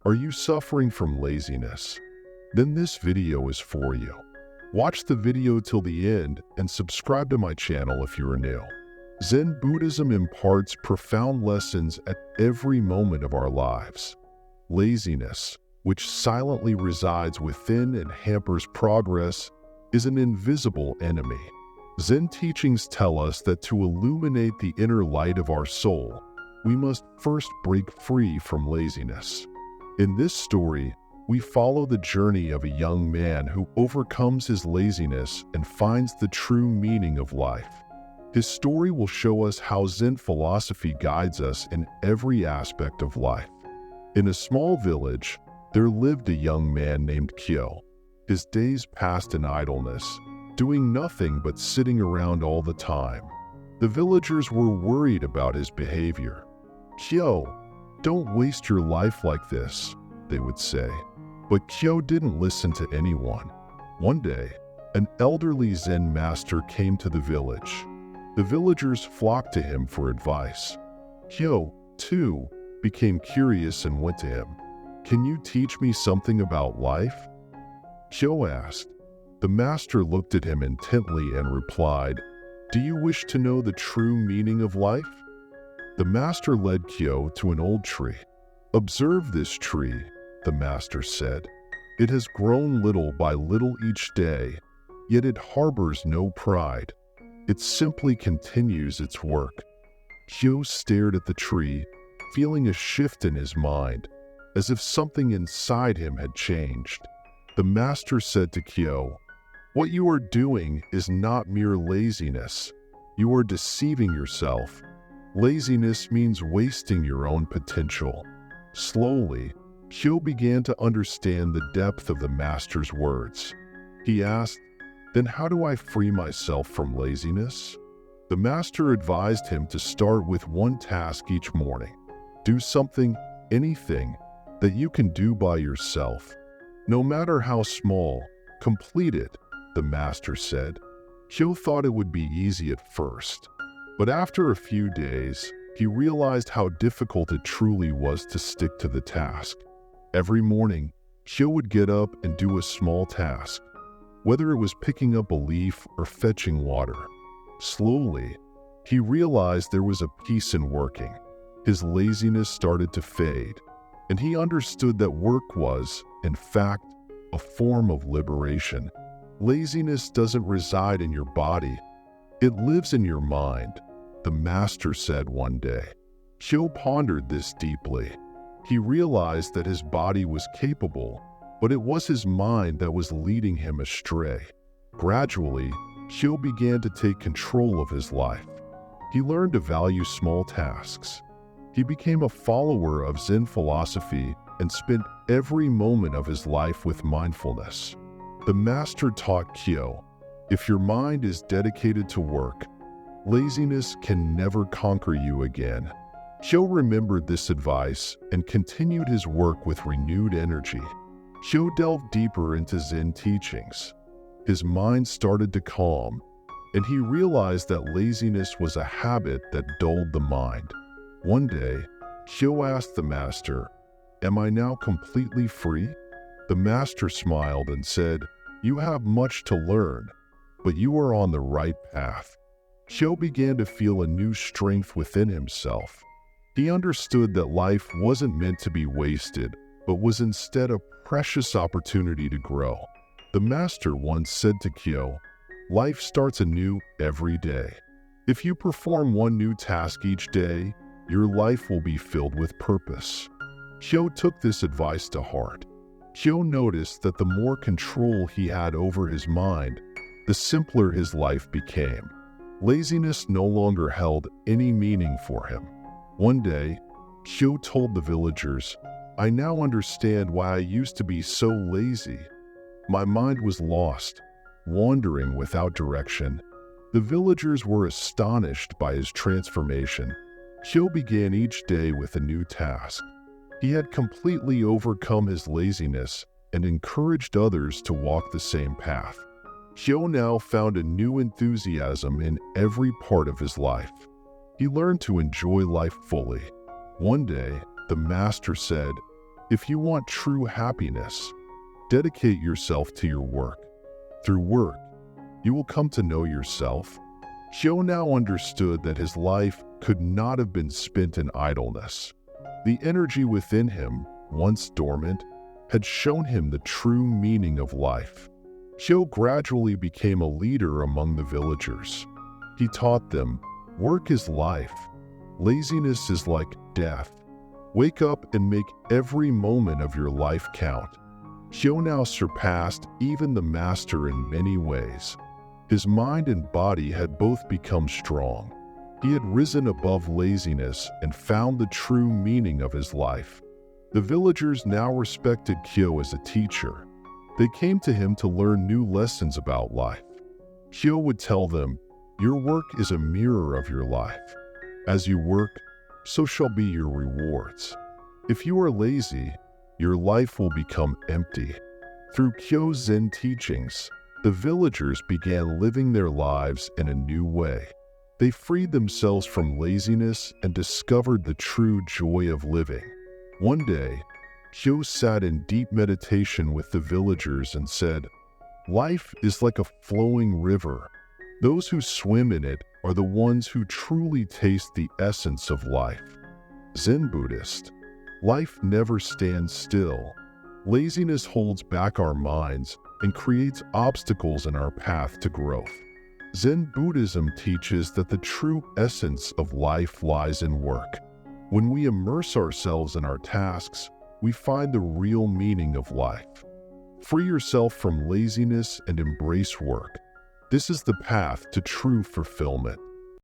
Are you suffering from laziness? Then this video is for you. Watch the video till the end and subscribe to my channel if you are new. Zen Buddhism imparts profound lessons at every moment of our lives. Laziness, which silently resides within and hampers progress, is an invisible enemy. Zen teachings tell us that to illuminate the inner light of our soul, we must first break free from laziness. In this story, we follow the journey of a young man who overcomes his laziness and finds the true meaning of life. His story will show us how Zen philosophy guides us in every aspect of life. In a small village, there lived a young man named Kyo. His days passed in idleness, doing nothing but sitting around all the time. The villagers were worried about his behavior. "Kyo, don't waste your life like this," they would say. But Kyo didn't listen to anyone. One day, an elderly Zen master came to the village. The villagers flocked to him for advice. Kyo, too, became curious and went to him. "Can you teach me something about life?" Kyo asked. The master looked at him intently and replied, "Do you wish to know the true meaning of life?" The master led Kyo to an old tree. "Observe this tree," the master said. "It has grown little by little each day, yet it harbors no pride. It simply continues its work." Kyo stared at the tree, feeling a shift in his mind, as if something inside him had changed. The master said to Kyo, "What you are doing is not mere laziness. You are deceiving yourself. Laziness means wasting your own potential." Slowly, Kyo began to understand the depth of the master's words. He asked, "Then how do I free myself from laziness?" The master advised him to start with one task each morning. Do something, anything, that you can do by yourself. No matter how small, complete it, the master said. Kyo thought it would be easy at first, but after a few days, he realized how difficult it truly was to stick to the task. Every morning, Kyo would get up and do a small task, whether it was picking up a leaf or fetching water. Slowly, he realized there was a peace in working. His laziness started to fade, and he understood that work was, in fact, a form of liberation. Laziness doesn't reside in your body, it lives in your mind, the master said one day. Kyo pondered this deeply. He realized that his body was capable, but it was his mind that was leading him astray. Gradually, Kyo began to take control of his life. He learned to value small tasks. He became a follower of Zen philosophy and spent every moment of his life with mindfulness. The master taught Kyo, if your mind is dedicated to work, laziness can never conquer you again. Kyo remembered this advice and continued his work with renewed energy. Kyo delved deeper into Zen teachings. His mind started to calm, and he realized that laziness was a habit that dulled the mind. One day, Kyo asked the master, "Am I now completely free?" The master smiled and said, "You have much to learn, but you are on the right path." Kyo began to feel a new strength within himself. He understood that life wasn't meant to be wasted, but was instead a precious opportunity to grow. The master once said to Kyo, "Life starts anew every day. If you perform one new task each day, your life will be filled with purpose." Kyo took this advice to heart. Kyo noticed that the more control he had over his mind, the simpler his life became. Laziness no longer held any meaning for him. One day, Kyo told the villagers, "I now understand why I used to be so lazy. My mind was lost, wandering without direction." The villagers were astonished by his transformation. Kyo began each day with a new task. He had completely overcome his laziness and encouraged others to walk the same path. Kyo now found a new enthusiasm in every part of his life. He learned to enjoy life fully. One day, the master said, If you want true happiness, dedicate yourself to your work. Through work, you will come to know yourself. Kyo now understood that his life could not have been spent in idleness. The energy within him, once dormant, had shown him the true meaning of life. Kyo gradually became a leader among the villagers. He taught them, work is life. Laziness is like death. Wake up and make every moment of your life count. Kyo now surpassed even the master in many ways. His mind and body had both become strong. He had risen above laziness and found the true meaning of his life. The villagers now respected Kyo as a teacher. They came to him to learn new lessons about life. Kyo would tell them, your work is a mirror of your life. As you work, so shall be your rewards. If you are lazy, your life will become empty. Through Kyo's Zen teachings, the villagers began living their lives in a new way. They freed themselves from laziness and discovered the true joy of living. One day, Kyo sat in deep meditation with the villagers and said, life is like a flowing river. Those who swim in it are the ones who truly taste the essence of life. Zen Buddhist, life never stands still. Laziness holds back our minds and creates obstacles in our path to growth. Zen Buddhism teaches that the true essence of life lies in work. When we immerse ourselves in our tasks, we find the real meaning of life. Free yourself from laziness and embrace work. This is the path to true fulfillment.